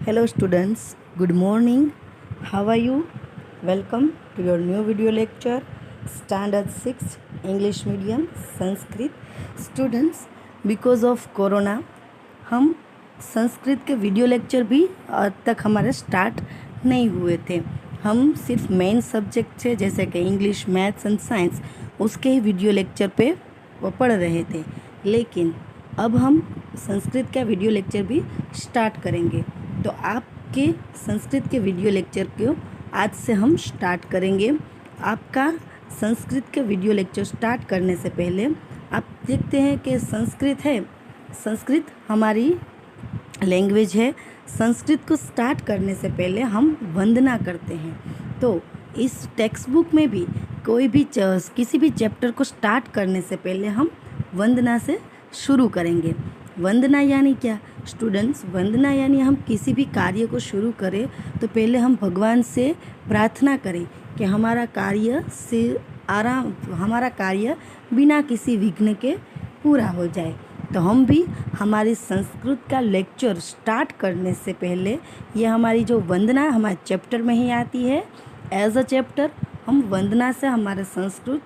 Hello students, good morning. How are you? Welcome to your new video lecture, Standard 6 English Medium Sanskrit. Students, because of Corona, हम संस्कृत के video lecture भी आज तक हमारे start नहीं हुए थे। हम सिर्फ मेन सब्जेक्ट थे जैसे कि इंग्लिश, मैथ्स एंड साइंस, उसके ही वीडियो लेक्चर पे पढ़ रहे थे। लेकिन अब हम संस्कृत का वीडियो लेक्चर भी स्टार्ट करेंगे। तो आपके संस्कृत के वीडियो लेक्चर को आज से हम स्टार्ट करेंगे। आपका संस्कृत के वीडियो लेक्चर स्टार्ट करने से पहले आप देखते हैं कि संस्कृत हमारी लैंग्वेज है। संस्कृत को स्टार्ट करने से पहले हम वंदना करते हैं। तो इस टेक्स्ट बुक में भी कोई भी किसी भी चैप्टर को स्टार्ट करने से पहले हम वंदना से शुरू करेंगे। वंदना यानी क्या स्टूडेंट्स? वंदना यानी हम किसी भी कार्य को शुरू करें तो पहले हम भगवान से प्रार्थना करें कि हमारा कार्य बिना किसी विघ्न के पूरा हो जाए। तो हम भी हमारी संस्कृत का लेक्चर स्टार्ट करने से पहले ये हमारी जो वंदना हमारे चैप्टर में ही आती है, एज अ चैप्टर हम वंदना से हमारे संस्कृत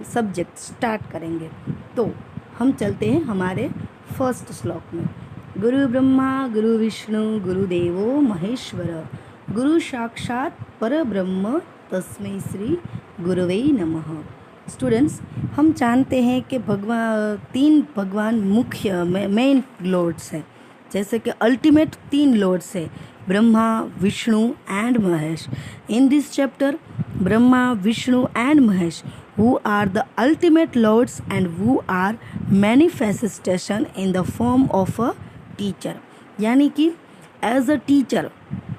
सब्जेक्ट स्टार्ट करेंगे। तो हम चलते हैं हमारे फर्स्ट श्लोक में। गुरु ब्रह्मा गुरु विष्णु गुरुदेवो महेश्वर गुरु साक्षात परब्रह्म तस्मै श्री गुरुवे नमः। स्टूडेंट्स, हम जानते हैं कि तीन भगवान मुख्य मेन लॉर्ड्स हैं, जैसे कि अल्टीमेट तीन लॉर्ड्स है, Brahma, Vishnu and Mahesh. In this chapter Brahma, Vishnu and Mahesh who are the ultimate lords and who are manifestation in the form of a teacher। यानी कि एज अ टीचर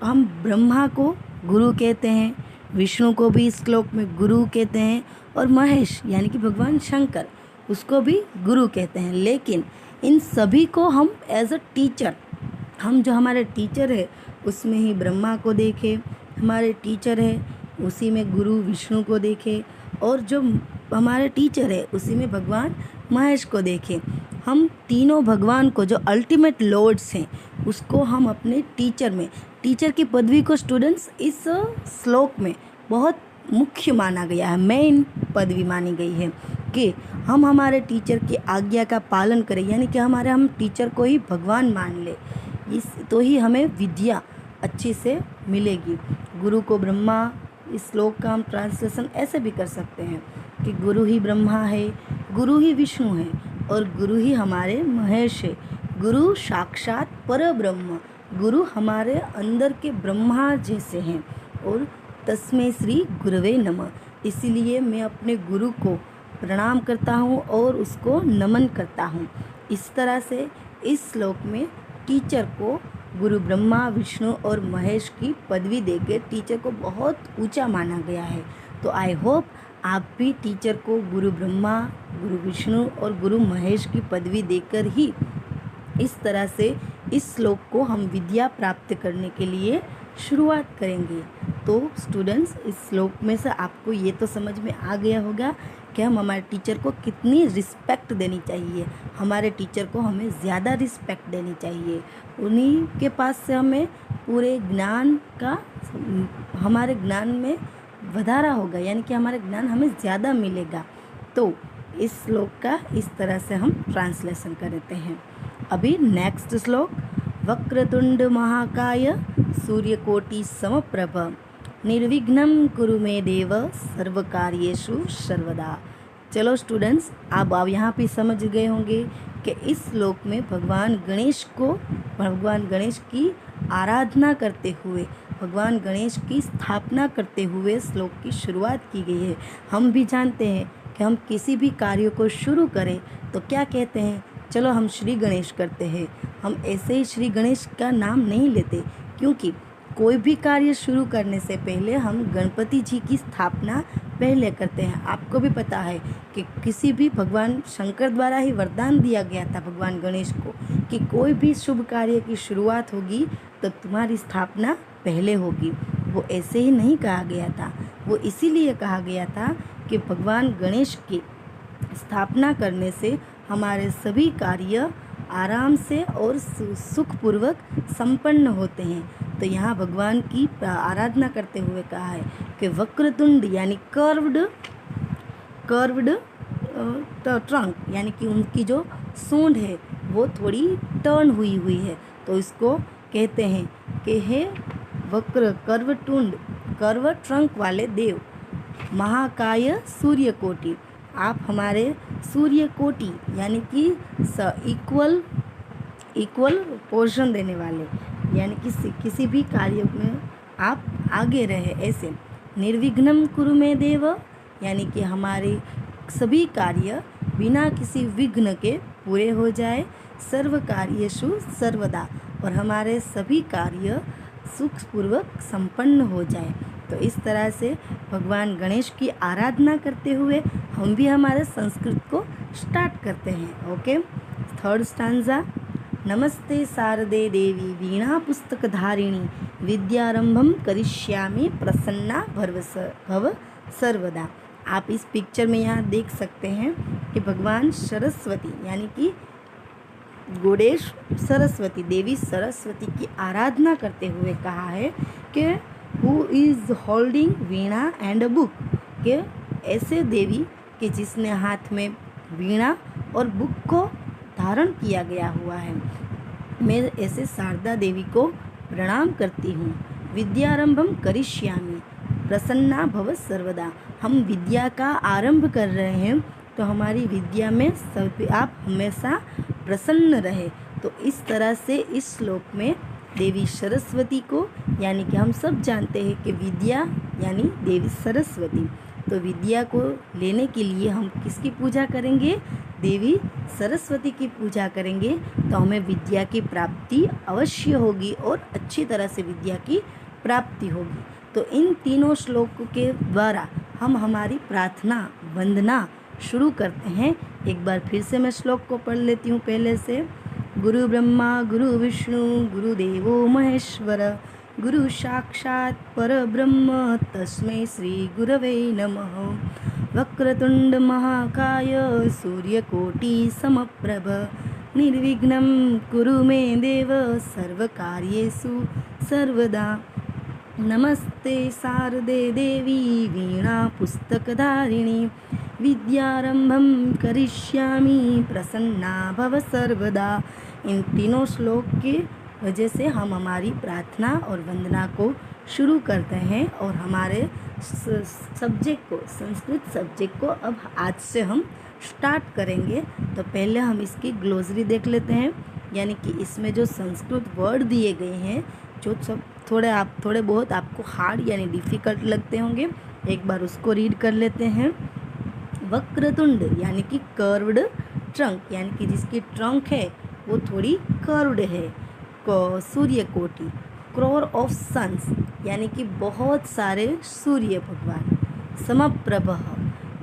हम ब्रह्मा को गुरु कहते हैं, विष्णु को भी इस श्लोक में गुरु कहते हैं, और महेश यानी कि भगवान शंकर उसको भी गुरु कहते हैं। लेकिन इन सभी को हम एज अ टीचर, हम जो हमारे टीचर है उसमें ही ब्रह्मा को देखें, हमारे टीचर है उसी में गुरु विष्णु को देखें, और जो हमारे टीचर है उसी में भगवान महेश को देखें। हम तीनों भगवान को जो अल्टीमेट लॉर्ड्स हैं उसको हम अपने टीचर की पदवी को स्टूडेंट्स इस श्लोक में बहुत मुख्य माना गया है, मेन पदवी मानी गई है कि हम हमारे टीचर की आज्ञा का पालन करें, यानी कि हम टीचर को ही भगवान मान ले, इस तो ही हमें विद्या अच्छी से मिलेगी। गुरु को ब्रह्मा, इस श्लोक का हम ट्रांसलेशन ऐसे भी कर सकते हैं कि गुरु ही ब्रह्मा है, गुरु ही विष्णु है और गुरु ही हमारे महेश है। गुरु साक्षात परब्रह्म, गुरु हमारे अंदर के ब्रह्मा जैसे हैं, और तस्मै श्री गुरुवे नमः। इसीलिए मैं अपने गुरु को प्रणाम करता हूँ और उसको नमन करता हूँ। इस तरह से इस श्लोक में टीचर को गुरु ब्रह्मा, विष्णु और महेश की पदवी देकर टीचर को बहुत ऊंचा माना गया है। तो आई होप आप भी टीचर को गुरु ब्रह्मा, गुरु विष्णु और गुरु महेश की पदवी देकर ही इस तरह से इस श्लोक को हम विद्या प्राप्त करने के लिए शुरुआत करेंगे। तो स्टूडेंट्स, इस श्लोक में से आपको ये तो समझ में आ गया होगा कि हम हमारे टीचर को कितनी रिस्पेक्ट देनी चाहिए। हमारे टीचर को हमें ज़्यादा रिस्पेक्ट देनी चाहिए, उन्हीं के पास से हमें पूरे ज्ञान का हमारे ज्ञान में वधारा होगा, यानी कि हमारा ज्ञान हमें ज़्यादा मिलेगा। तो इस श्लोक का इस तरह से हम ट्रांसलेशन करते हैं। अभी नेक्स्ट श्लोक, वक्रतुंड महाकाय सूर्यकोटि समप्रभ निर्विघ्नं कुरु मे देव सर्वकार्येषु सर्वदा। चलो स्टूडेंट्स, आप यहाँ पे समझ गए होंगे कि इस श्लोक में भगवान गणेश की आराधना करते हुए, भगवान गणेश की स्थापना करते हुए श्लोक की शुरुआत की गई है। हम भी जानते हैं कि हम किसी भी कार्य को शुरू करें तो क्या कहते हैं, चलो हम श्री गणेश करते हैं। हम ऐसे ही श्री गणेश का नाम नहीं लेते, क्योंकि कोई भी कार्य शुरू करने से पहले हम गणपति जी की स्थापना पहले करते हैं। आपको भी पता है कि किसी भी भगवान शंकर द्वारा ही वरदान दिया गया था भगवान गणेश को कि कोई भी शुभ कार्य की शुरुआत होगी तो तुम्हारी स्थापना पहले होगी। वो ऐसे ही नहीं कहा गया था, वो इसीलिए कहा गया था कि भगवान गणेश की स्थापना करने से हमारे सभी कार्य आराम से और सुखपूर्वक संपन्न होते हैं। तो यहाँ भगवान की आराधना करते हुए कहा है कि वक्रतुंड यानी कर्व्ड ट्रंक, यानी कि उनकी जो सूंड है वो थोड़ी टर्न हुई हुई है, तो इसको कहते हैं कि हे वक्र कर्व ट्रंक वाले देव, महाकाय सूर्यकोटि, आप हमारे सूर्यकोटि यानी कि इक्वल पोर्शन देने वाले, यानी कि किसी भी कार्य में आप आगे रहे ऐसे। निर्विघ्नं कुरु मे देव, यानी कि हमारे सभी कार्य बिना किसी विघ्न के पूरे हो जाए। सर्व कार्येषु सर्वदा, और हमारे सभी कार्य सुखपूर्वक संपन्न हो जाए। तो इस तरह से भगवान गणेश की आराधना करते हुए हम भी हमारे संस्कृत को स्टार्ट करते हैं। Okay, third stanza. नमस्ते शारदे देवी वीणा पुस्तक धारिणी, विद्यारंभम करिष्यामि प्रसन्ना भव सर्वदा। आप इस पिक्चर में यहाँ देख सकते हैं कि भगवान सरस्वती यानी कि गणेश सरस्वती देवी सरस्वती की आराधना करते हुए कहा है कि who is holding Veena and a book, के ऐसे देवी कि जिसने हाथ में वीणा और बुक को धारण किया गया हुआ है। मैं ऐसे शारदा देवी को प्रणाम करती हूँ। विद्यारंभम करिष्यामि प्रसन्ना भव सर्वदा, हम विद्या का आरंभ कर रहे हैं तो हमारी विद्या में सभी आप हमेशा प्रसन्न रहे। तो इस तरह से इस श्लोक में देवी सरस्वती को, यानी कि हम सब जानते हैं कि विद्या यानी देवी सरस्वती, तो विद्या को लेने के लिए हम किसकी पूजा करेंगे? देवी सरस्वती की पूजा करेंगे तो हमें विद्या की प्राप्ति अवश्य होगी और अच्छी तरह से विद्या की प्राप्ति होगी। तो इन तीनों श्लोकों के द्वारा हम हमारी प्रार्थना वंदना शुरू करते हैं। एक बार फिर से मैं श्लोक को पढ़ लेती हूँ पहले से। गुरु ब्रह्मा गुरु विष्णु गुरुदेवो महेश्वर, गुरु साक्षात् परब्रह्म तस्मै श्री गुरवे नमः। वक्रतुंड महाकाय सूर्यकोटि समप्रभ, निर्विघ्नं कुरु मे देव सर्वकार्येषु सर्वदा। नमस्ते शारदे देवी वीणा पुस्तकधारिणी, विद्यारंभम करिष्यामि प्रसन्ना भव सर्वदा। इन तीनों श्लोक की वजह से हम हमारी प्रार्थना और वंदना को शुरू करते हैं और हमारे सब्जेक्ट को, संस्कृत सब्जेक्ट को अब आज से हम स्टार्ट करेंगे। तो पहले हम इसकी ग्लोसरी देख लेते हैं, यानी कि इसमें जो संस्कृत वर्ड दिए गए हैं जो सब थोड़े बहुत आपको हार्ड यानी डिफ़िकल्ट लगते होंगे, एक बार उसको रीड कर लेते हैं। वक्रतुंड यानी कि कर्व्ड ट्रंक, यानी कि जिसकी ट्रंक है वो थोड़ी कर्व्ड है। सूर्यकोटि, क्रोर ऑफ सन्स, यानी कि बहुत सारे सूर्य भगवान। समप्रभ,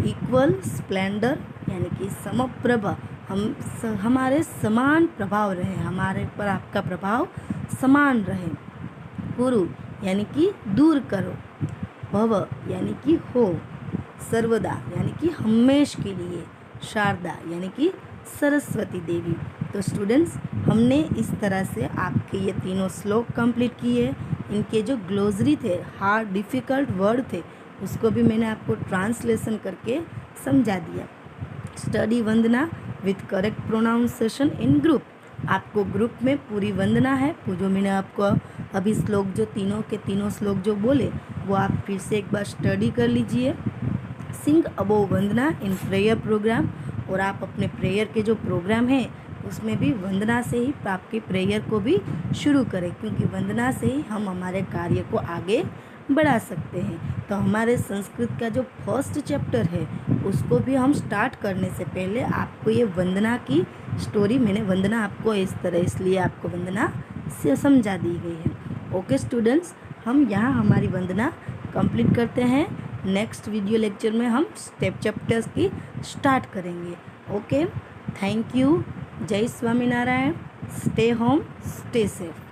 इक्वल स्प्लेंडर, यानी कि समप्रभ, हमारे समान प्रभाव रहे, हमारे पर आपका प्रभाव समान रहे। कुरु यानी कि दूर करो। भव यानी कि हो। सर्वदा यानी कि हमेश के लिए। शारदा यानी कि सरस्वती देवी। तो स्टूडेंट्स, हमने इस तरह से आपके ये तीनों श्लोक कंप्लीट किए। इनके जो ग्लोसरी थे, हार्ड डिफ़िकल्ट वर्ड थे, उसको भी मैंने आपको ट्रांसलेशन करके समझा दिया। Study Vandana with correct pronunciation in group. आपको ग्रुप में पूरी वंदना है, जो मैंने आपको अभी श्लोक जो तीनों के तीनों श्लोक जो बोले वो आप फिर से एक बार स्टडी कर लीजिए। Sing above vandana in prayer programme, और आप अपने प्रेयर के जो प्रोग्राम है उसमें भी वंदना से ही आपके प्रेयर को भी शुरू करें, क्योंकि वंदना से ही हम हमारे कार्य को आगे बढ़ा सकते हैं। तो हमारे संस्कृत का जो फर्स्ट चैप्टर है उसको भी हम स्टार्ट करने से पहले आपको ये वंदना की स्टोरी, मैंने वंदना आपको इस तरह इसलिए आपको वंदना से समझा दी गई है। ओके स्टूडेंट्स, हम यहाँ हमारी वंदना कंप्लीट करते हैं। नेक्स्ट वीडियो लेक्चर में हम स्टेप चैप्टर्स की स्टार्ट करेंगे। Okay, thank you. जय Swaminarayan. Stay home, stay safe.